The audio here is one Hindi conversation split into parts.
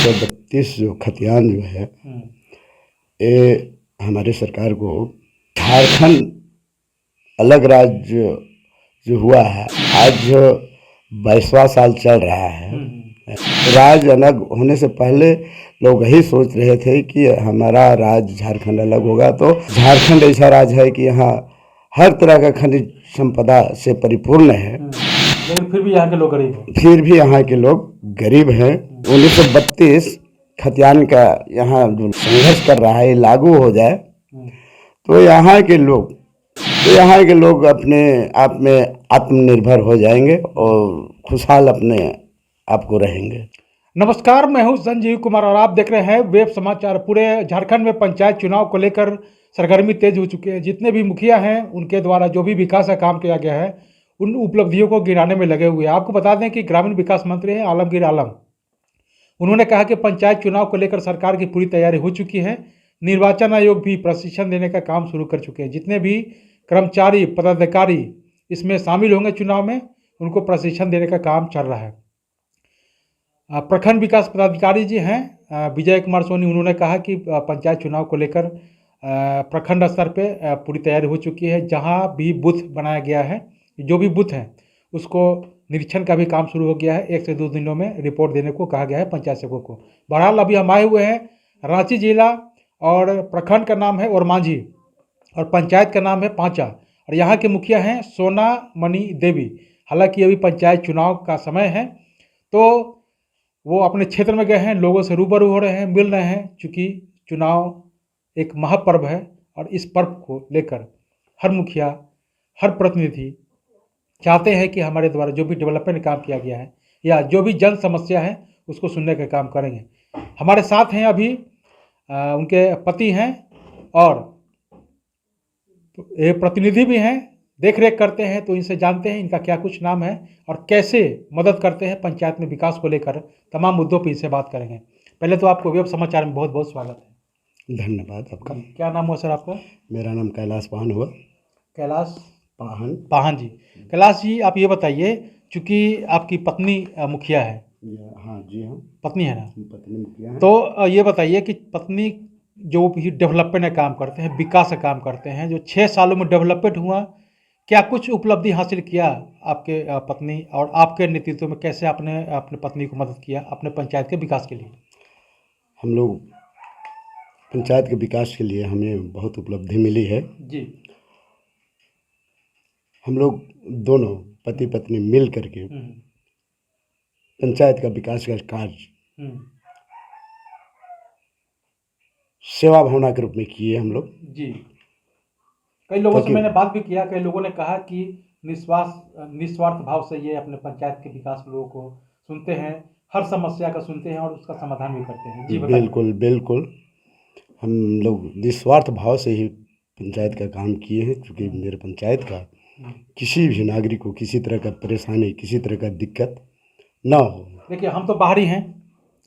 1932 जो खतियान जो है ये हमारे सरकार को झारखंड अलग राज्य जो हुआ है आज 22वां साल चल रहा है। राज्य अलग होने से पहले लोग यही सोच रहे थे कि हमारा राज्य झारखंड अलग होगा तो झारखंड ऐसा राज्य है कि यहाँ हर तरह का खनिज संपदा से परिपूर्ण है, लेकिन फिर भी यहाँ के लोग गरीब हैं। फिर भी यहाँ के लोग गरीब हैं। 1932 खतियान का यहाँ जो संघर्ष कर रहा है लागू हो जाए तो यहाँ के लोग अपने आप में आत्मनिर्भर हो जाएंगे और खुशहाल अपने आप को रहेंगे। नमस्कार, मैं हूं संजीव कुमार और आप देख रहे हैं वेब समाचार। पूरे झारखंड में पंचायत चुनाव को लेकर सरगर्मी तेज हो चुकी है। जितने भी मुखिया हैं उनके द्वारा जो भी विकास का काम किया गया है उन उपलब्धियों को गिनाने में लगे हुए हैं। आपको बता दें कि ग्रामीण विकास मंत्री हैं आलमगीर आलम। उन्होंने कहा कि पंचायत चुनाव को लेकर सरकार की पूरी तैयारी हो चुकी है। निर्वाचन आयोग भी प्रशिक्षण देने का काम शुरू कर चुके हैं। जितने भी कर्मचारी पदाधिकारी इसमें शामिल होंगे चुनाव में, उनको प्रशिक्षण देने का काम चल रहा है। प्रखंड विकास पदाधिकारी जी हैं विजय कुमार सोनी, उन्होंने कहा कि पंचायत चुनाव को लेकर प्रखंड स्तर पे पूरी तैयारी हो चुकी है। जहां भी बूथ बनाया गया है, जो भी बूथ हैं उसको निरीक्षण का भी काम शुरू हो गया है। 1 से 2 दिनों में रिपोर्ट देने को कहा गया है पंचायत सेवकों को। बहरहाल अभी हम आए हुए हैं रांची जिला और प्रखंड का नाम है ओरमांझी और पंचायत का नाम है पांचा और यहाँ के मुखिया हैं सोना मणि देवी। हालांकि अभी पंचायत चुनाव का समय है तो वो अपने क्षेत्र में गए हैं, लोगों से रूबरू हो रहे हैं, मिल रहे हैं। चूँकि चुनाव एक महापर्व है और इस पर्व को लेकर हर मुखिया, हर प्रतिनिधि चाहते हैं कि हमारे द्वारा जो भी डेवलपमेंट काम किया गया है या जो भी जन समस्या है उसको सुनने का काम करेंगे। हमारे साथ हैं अभी उनके पति हैं और ये प्रतिनिधि भी हैं, देख रेख करते हैं, तो इनसे जानते हैं इनका क्या कुछ नाम है और कैसे मदद करते हैं पंचायत में विकास को लेकर। तमाम मुद्दों पर इनसे बात करेंगे। पहले तो आपको वेब समाचार में बहुत बहुत स्वागत है। धन्यवाद आपका। क्या नाम हुआ सर आपका? मेरा नाम कैलाश पाहन हुआ। कैलाश पाहन जी। कैलाश जी, आप ये बताइए, चूँकि आपकी पत्नी मुखिया है। हाँ जी, हाँ पत्नी है ना? पत्नी मुखिया है। तो ये बताइए कि पत्नी जो भी डेवलपमेंट का काम करते हैं, विकास का काम करते हैं, जो 6 सालों में डेवलपमेंट हुआ, क्या कुछ उपलब्धि हासिल किया आपके पत्नी और आपके नेतृत्व में? कैसे आपने अपने पत्नी को मदद किया अपने पंचायत के विकास के लिए? हम लोग पंचायत के विकास के लिए हमें बहुत उपलब्धि मिली है जी। हम लोग दोनों पति पत्नी मिल करके पंचायत का विकास का कार्य सेवा भावना के रूप में किए हम लोग। जी। कई लोगों से मैंने बात भी किया, कई लोगों ने कहा कि निस्वार्थ भाव से ये अपने पंचायत के विकास लोगों को सुनते हैं, हर समस्या का सुनते हैं और उसका समाधान भी करते हैं। जी बिल्कुल बिल्कुल, हम लोग निस्वार्थ भाव से ही पंचायत का काम किए हैं। क्योंकि मेरे पंचायत का किसी भी नागरिक को किसी तरह का परेशानी, किसी तरह का दिक्कत ना हो। देखिए, हम तो बाहरी हैं,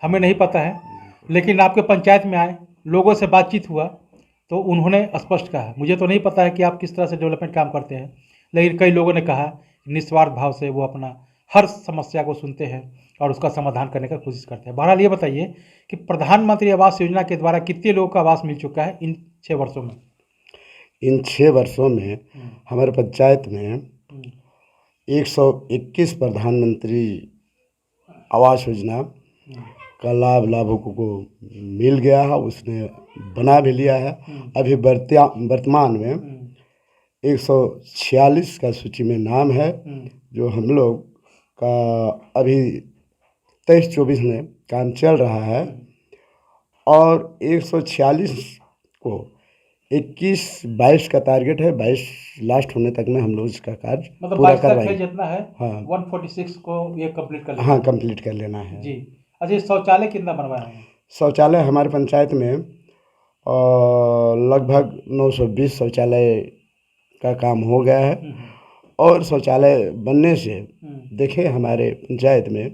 हमें नहीं पता है, लेकिन आपके पंचायत में आए, लोगों से बातचीत हुआ तो उन्होंने स्पष्ट कहा, मुझे तो नहीं पता है कि आप किस तरह से डेवलपमेंट काम करते हैं, लेकिन कई लोगों ने कहा निस्वार्थ भाव से वो अपना हर समस्या को सुनते हैं और उसका समाधान करने का कोशिश करते हैं। बहरहाल ये बताइए कि प्रधानमंत्री आवास योजना के द्वारा कितने लोगों का आवास मिल चुका है इन 6 वर्षों में? इन 6 वर्षों में हमारे पंचायत में 121 प्रधानमंत्री आवास योजना का लाभ लाभुकों को मिल गया है, उसने बना भी लिया है। अभी वर्तमान में 146 का सूची में नाम है, जो हम लोग का अभी 23-24 में काम चल रहा है और 146 को 21-22 का टारगेट है। 22 लास्ट होने तक में हम लोग इसका कार्य पूरा करवाएंगे। जितना है हाँ, 146 को ये कंप्लीट कर लेना। हाँ, कंप्लीट कर लेना है जी। अच्छा, शौचालय कितना बनवाए हैं? शौचालय हमारे पंचायत में लगभग 920 शौचालय का काम हो गया है और शौचालय बनने से देखें हमारे पंचायत में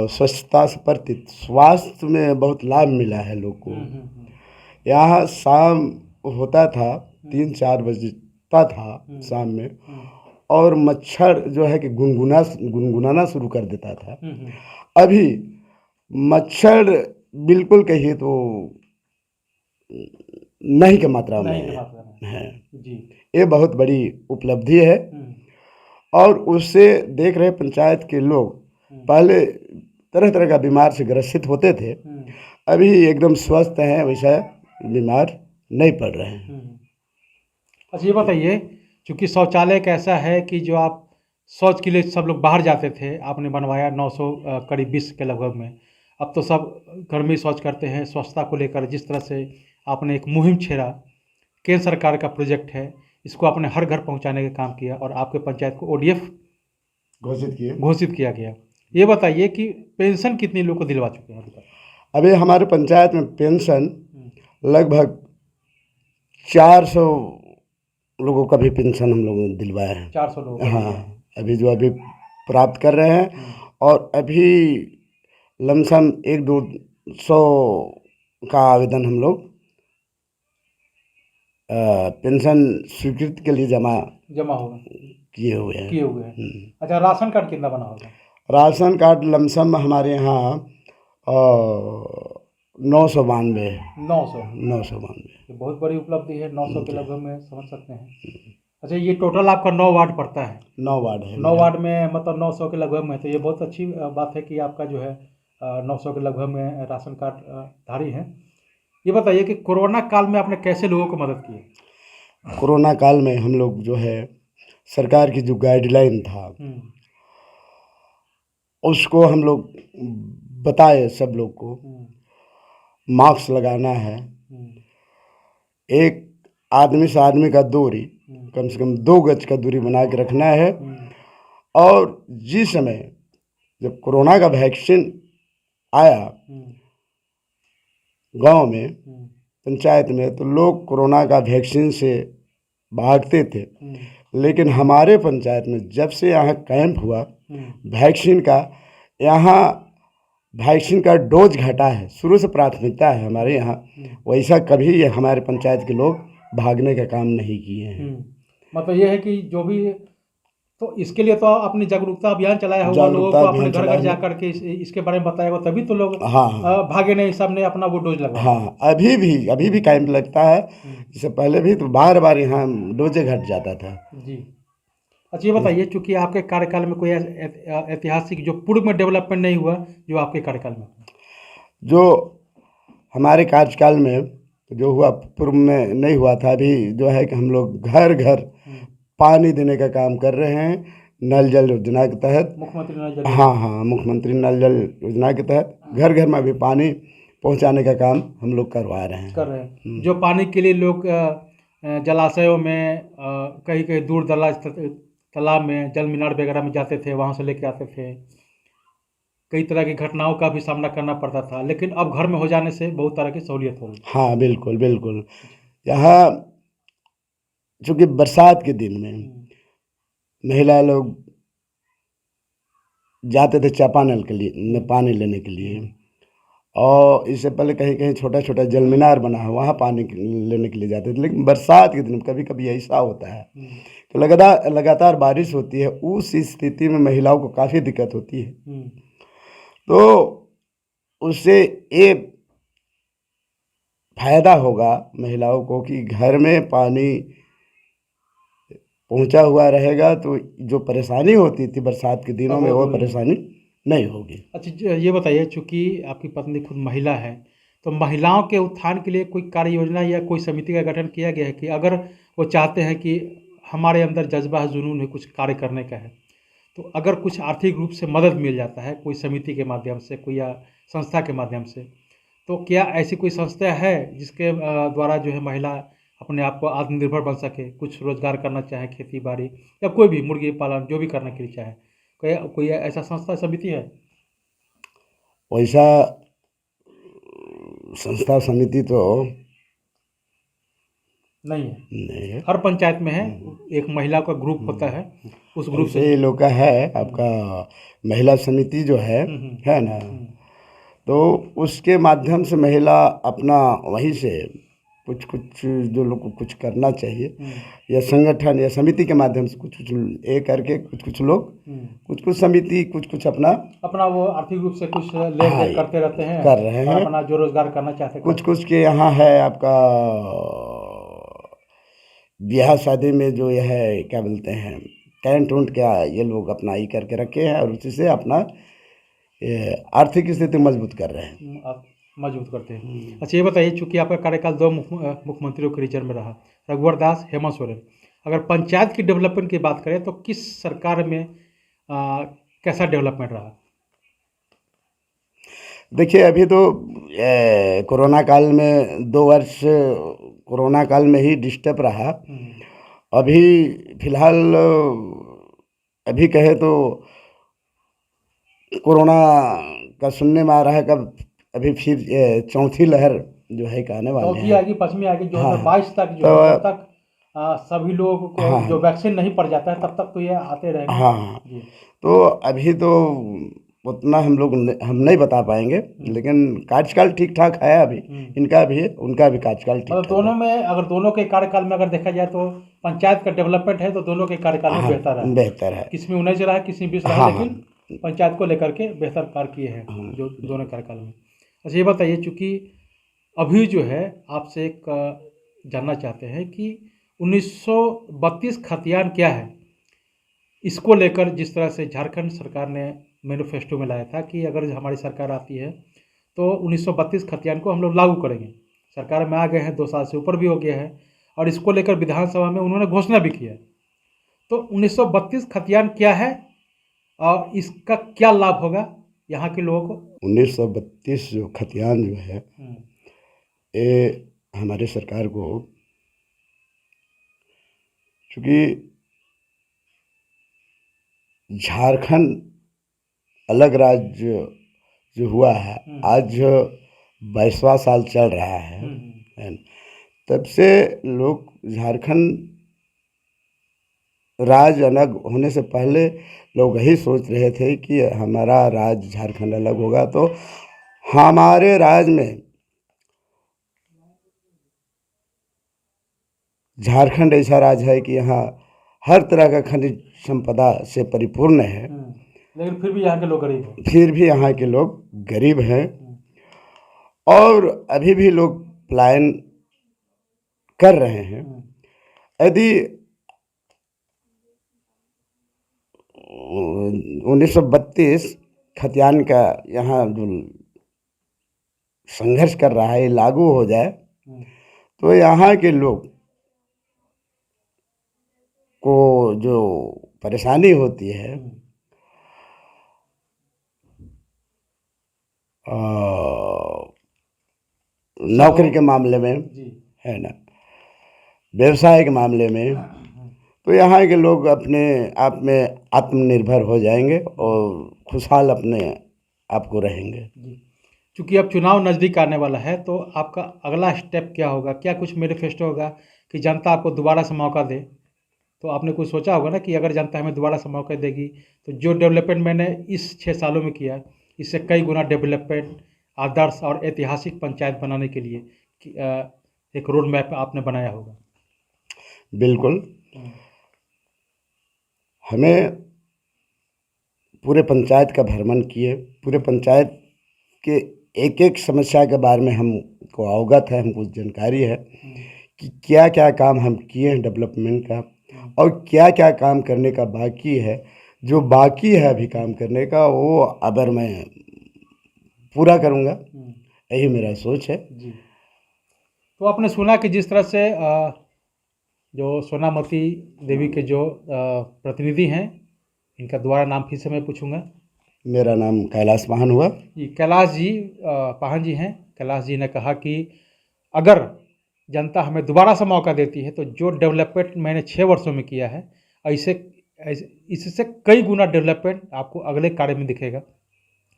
स्वच्छता से प्रति स्वास्थ्य में बहुत लाभ मिला है लोग को। यहाँ शाम होता था 3-4 बजे था शाम में, और मच्छर जो है कि गुनगुनाना शुरू कर देता था। अभी मच्छर बिल्कुल कहिए तो नहीं के मात्रा में नहीं के मात्रा में है। जी। ये बहुत बड़ी उपलब्धि है। और उससे देख रहे पंचायत के लोग पहले तरह तरह का बीमार से ग्रसित होते थे, अभी एकदम स्वस्थ हैं, वैसा बीमार नहीं पड़ रहे हैं। अच्छा ये बताइए, चूँकि शौचालय एक ऐसा है कि जो आप शौच के लिए सब लोग बाहर जाते थे, आपने बनवाया 900 करीब 20 के लगभग में। अब तो सब घर में ही शौच करते हैं। स्वच्छता को लेकर जिस तरह से आपने एक मुहिम छेड़ा, केंद्र सरकार का प्रोजेक्ट है, इसको आपने हर घर पहुंचाने का काम किया और आपके पंचायत को ODF घोषित किया गया। ये बताइए कि पेंशन कितने लोग को दिलवा चुके हैं अभी तक? अभी हमारे पंचायत में पेंशन लगभग 400 लोगों का भी पेंशन हम लोगों ने दिलवाया है। 400 लोग? हाँ, अभी प्राप्त कर रहे हैं। और अभी लमसम 100-200 का आवेदन हम लोग पेंशन स्वीकृति के लिए जमा होगा किए हुए हैं। अच्छा, राशन कार्ड कितना बना होगा? राशन कार्ड लमसम हमारे यहाँ 992 ये बहुत बड़ी उपलब्धि है। 900 के लगभग में समझ सकते हैं। अच्छा, ये टोटल आपका 9 वार्ड पड़ता है? 9 वार्ड है। 9 वार्ड में मतलब 900 के लगभग में, तो ये बहुत अच्छी बात है कि आपका जो है 900 के लगभग में राशन कार्ड धारी हैं। ये बताइए कि कोरोना काल में आपने कैसे लोगों को मदद की? कोरोना काल में हम लोग जो है सरकार की जो गाइडलाइन था उसको हम लोग बताए सब लोग को। मास्क लगाना है, एक आदमी से आदमी का दूरी कम से कम 2 गज का दूरी बना के रखना है। और जिस समय जब कोरोना का वैक्सीन आया गांव में, पंचायत में, तो लोग कोरोना का वैक्सीन से भागते थे। लेकिन हमारे पंचायत में जब से यहाँ कैंप हुआ वैक्सीन का, यहाँ वैक्सीन का डोज घटा है। शुरू से प्राथमिकता है हमारे यहाँ, वैसा कभी हमारे पंचायत के लोग भागने का काम नहीं किए हैं। मतलब ये है कि जो भी, तो इसके लिए तो आपने जागरूकता अभियान चलाया होगा, लोगों को अपने घर घर जा करके इसके बारे में बताया होगा, तभी तो लोग भागे नहीं, सबने अपना वो डोज लगाया। हाँ, अभी भी कैंप लगता है। इससे पहले भी तो बार बार यहाँ डोजे घट जाता था जी। अच्छा ये बताइए, चूँकि आपके कार्यकाल में कोई ऐतिहासिक जो पूर्व में डेवलपमेंट नहीं हुआ जो आपके कार्यकाल में? जो हमारे कार्यकाल में जो हुआ पूर्व में नहीं हुआ था, अभी जो है कि हम लोग घर घर पानी देने का काम कर रहे हैं नल जल योजना के तहत। मुख्यमंत्री नल जल? हाँ, मुख्यमंत्री नल जल योजना के तहत घर घर में भी पानी पहुंचाने का काम हम लोग करवा रहे हैं। जो पानी के लिए लोग जलाशयों में, कहीं कहीं दूर दराज तालाब में, जल मीनार वगैरह में जाते थे, वहाँ से लेके आते थे। कई तरह की घटनाओं का भी सामना करना पड़ता था, लेकिन अब घर में हो जाने से बहुत तरह की सहूलियत हो गई। हाँ, बिल्कुल। यहाँ चूँकि बरसात के दिन में महिला लोग जाते थे चापानल के लिए पानी लेने के लिए, और इससे पहले कहीं कहीं छोटा छोटा जल मीनार बना है, वहाँ पानी लेने के लिए जाते थे। लेकिन बरसात के दिन कभी कभी ऐसा होता है कि लगातार बारिश होती है, उस स्थिति में महिलाओं को काफ़ी दिक्कत होती है। तो उससे ये फायदा होगा महिलाओं को कि घर में पानी पहुंचा हुआ रहेगा, तो जो परेशानी होती थी बरसात के दिनों में वो परेशानी नहीं होगी। अच्छा ये बताइए, चूँकि आपकी पत्नी खुद महिला है, तो महिलाओं के उत्थान के लिए कोई कार्य योजना या कोई समिति का गठन किया गया है कि अगर वो चाहते हैं कि हमारे अंदर जज्बा है, जुनून है कुछ कार्य करने का है, तो अगर कुछ आर्थिक रूप से मदद मिल जाता है कोई समिति के माध्यम से, कोई या संस्था के माध्यम से, तो क्या ऐसी कोई संस्था है जिसके द्वारा जो है महिला अपने आप को आत्मनिर्भर बन सके, कुछ रोजगार करना चाहे, खेती बाड़ी या कोई भी मुर्गी पालन जो भी करने के लिए चाहे, कोई ऐसा संस्था समिति है? वैसा संस्था समिति तो नहीं है। हर पंचायत में है, एक महिला का ग्रुप होता है, उस ग्रुप से लोग का है। आपका महिला समिति जो है ना, तो उसके माध्यम से महिला अपना वहीं से कुछ कुछ जो लोग को कुछ करना चाहिए, या संगठन या समिति के माध्यम से कुछ कुछ ये करके कुछ कुछ लोग कुछ कुछ समिति कुछ कुछ अपना अपना वो आर्थिक रूप से कुछ लेन हाँ देन करते रहते हैं, कर रहे और हैं। अपना जो रोजगार करना चाहते हैं कुछ कुछ के यहाँ है आपका ब्याह शादी में जो यह है क्या बोलते हैं टेंट उंट क्या ये लोग अपना ही करके रखे हैं, और उसी से अपना आर्थिक स्थिति मजबूत कर रहे हैं। आप मजबूत करते हैं। अच्छा ये बताइए, चूंकि आपका कार्यकाल दो मुख्यमंत्रियों के रीजन में रहा, रघुवर दास, हेमंत सोरेन, अगर पंचायत की डेवलपमेंट की बात करें तो किस सरकार में कैसा डेवलपमेंट रहा? देखिए अभी तो कोरोना काल में 2 वर्ष कोरोना काल में ही डिस्टर्ब रहा। अभी फिलहाल अभी कहे तो कोरोना का सुनने में आ रहा है कब अभी फिर चौथी लहर जो है कि आने वाले चौथी हैं। आएगी, पांचवी आएगी, हाँ 2022 तक जो तो है, तब तक सभी लोगों को हाँ जो वैक्सीन नहीं पड़ जाता है तब तक तो ये आते रहेंगे। हाँ जी। तो अभी तो उतना हम नहीं बता पाएंगे, लेकिन कार्यकाल ठीक ठाक है अभी इनका भी, उनका भी कार्यकाल ठीक मतलब ठाक दोनों में, अगर दोनों के कार्यकाल में अगर देखा जाए तो पंचायत का डेवलपमेंट है तो दोनों के कार्यकाल में हाँ बेहतर है। बेहतर है। किसी में 19 रहा है, किसी में 20 रहा है, हाँ लेकिन पंचायत को लेकर के बेहतर कार्य किए हैं जो दोनों कार्यकाल में। अच्छा ये बताइए, चूंकि अभी जो है आपसे एक जानना चाहते हैं कि 1932 खतियान क्या है, इसको लेकर जिस तरह से झारखंड सरकार ने मैनिफेस्टो में लाया था कि अगर हमारी सरकार आती है तो 1932 खतियान को हम लोग लागू करेंगे। सरकार में आ गए हैं, 2 साल से ऊपर भी हो गया है, और इसको लेकर विधानसभा में उन्होंने घोषणा भी किया है। तो 1932 खतियान क्या है और इसका क्या लाभ होगा यहाँ के लोगों को? 1932 जो खतियान जो है ये हमारे सरकार को, चूँकि झारखंड अलग राज्य जो हुआ है आज 22वां साल चल रहा है न? तब से लोग झारखंड राज्य अलग होने से पहले लोग यही सोच रहे थे कि हमारा राज्य झारखंड अलग होगा तो हमारे राज्य में झारखंड ऐसा राज्य है कि यहाँ हर तरह का खनिज संपदा से परिपूर्ण है, लेकिन फिर भी यहाँ के लोग गरीब हैं। फिर भी यहाँ के लोग गरीब हैं, और अभी भी लोग पलायन कर रहे हैं। यदि 1932 खतियान का यहाँ जो संघर्ष कर रहा है ये लागू हो जाए तो यहाँ के लोग को जो परेशानी होती है नौकरी के मामले में है ना, व्यवसाय के मामले में, तो यहाँ के लोग अपने आप में आत्मनिर्भर हो जाएंगे और खुशहाल अपने आप को रहेंगे। चूँकि अब चुनाव नज़दीक आने वाला है तो आपका अगला स्टेप क्या होगा? क्या कुछ मैनिफेस्टो होगा कि जनता आपको दोबारा से मौका दे? तो आपने कुछ सोचा होगा ना कि अगर जनता हमें दोबारा से मौका देगी तो जो डेवलपमेंट मैंने इस 6 सालों में किया इससे कई गुना डेवलपमेंट, आदर्श और ऐतिहासिक पंचायत बनाने के लिए एक रोड मैप आपने बनाया होगा। बिल्कुल, हमें पूरे पंचायत का भ्रमण किए, पूरे पंचायत के एक एक समस्या के बारे में हमको अवगत है, हमको जानकारी है कि क्या क्या काम हम किए हैं डेवलपमेंट का और क्या क्या काम करने का बाकी है। जो बाकी है अभी काम करने का वो अगर मैं पूरा करूँगा, यही मेरा सोच है। जी। तो आपने सुना कि जिस तरह से जो सोनामती देवी के जो प्रतिनिधि हैं, इनका दोबारा नाम फिर से मैं पूछूंगा। मेरा नाम कैलाश पाहन हुआ जी। कैलाश जी पाहन जी हैं। कैलाश जी ने कहा कि अगर जनता हमें दोबारा से मौका देती है तो जो डेवलपमेंट मैंने 6 वर्षों में किया है इससे कई गुना डेवलपमेंट आपको अगले कार्य में दिखेगा।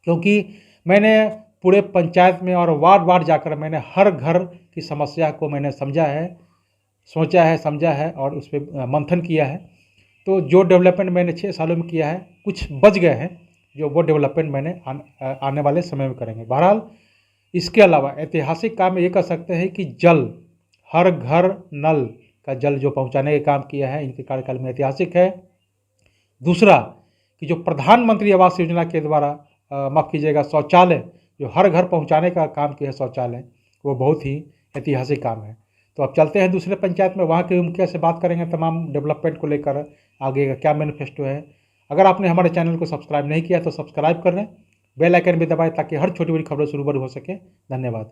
क्योंकि मैंने पूरे पंचायत में और वार्ड वार्ड जाकर मैंने हर घर की समस्या को मैंने समझा है, सोचा है, समझा है और उस पर मंथन किया है। तो जो डेवलपमेंट मैंने 6 सालों में किया है, कुछ बच गए हैं जो वो डेवलपमेंट मैंने आने वाले समय में करेंगे। बहरहाल इसके अलावा ऐतिहासिक काम ये कर सकते हैं कि जल हर घर नल का जल जो पहुंचाने का काम किया है, इनके कार्यकाल में ऐतिहासिक है। दूसरा कि जो प्रधानमंत्री आवास योजना के द्वारा माफ़ कीजिएगा शौचालय जो हर घर पहुंचाने का काम किया है शौचालय, वो बहुत ही ऐतिहासिक काम है। तो अब चलते हैं दूसरे पंचायत में, वहाँ के मुखिया से बात करेंगे तमाम डेवलपमेंट को लेकर, आगे का क्या मैनिफेस्टो है। अगर आपने हमारे चैनल को सब्सक्राइब नहीं किया तो सब्सक्राइब कर लें, बेल आइकन भी दबाएं ताकि हर छोटी बड़ी खबरें से रूबरू हो सके। धन्यवाद।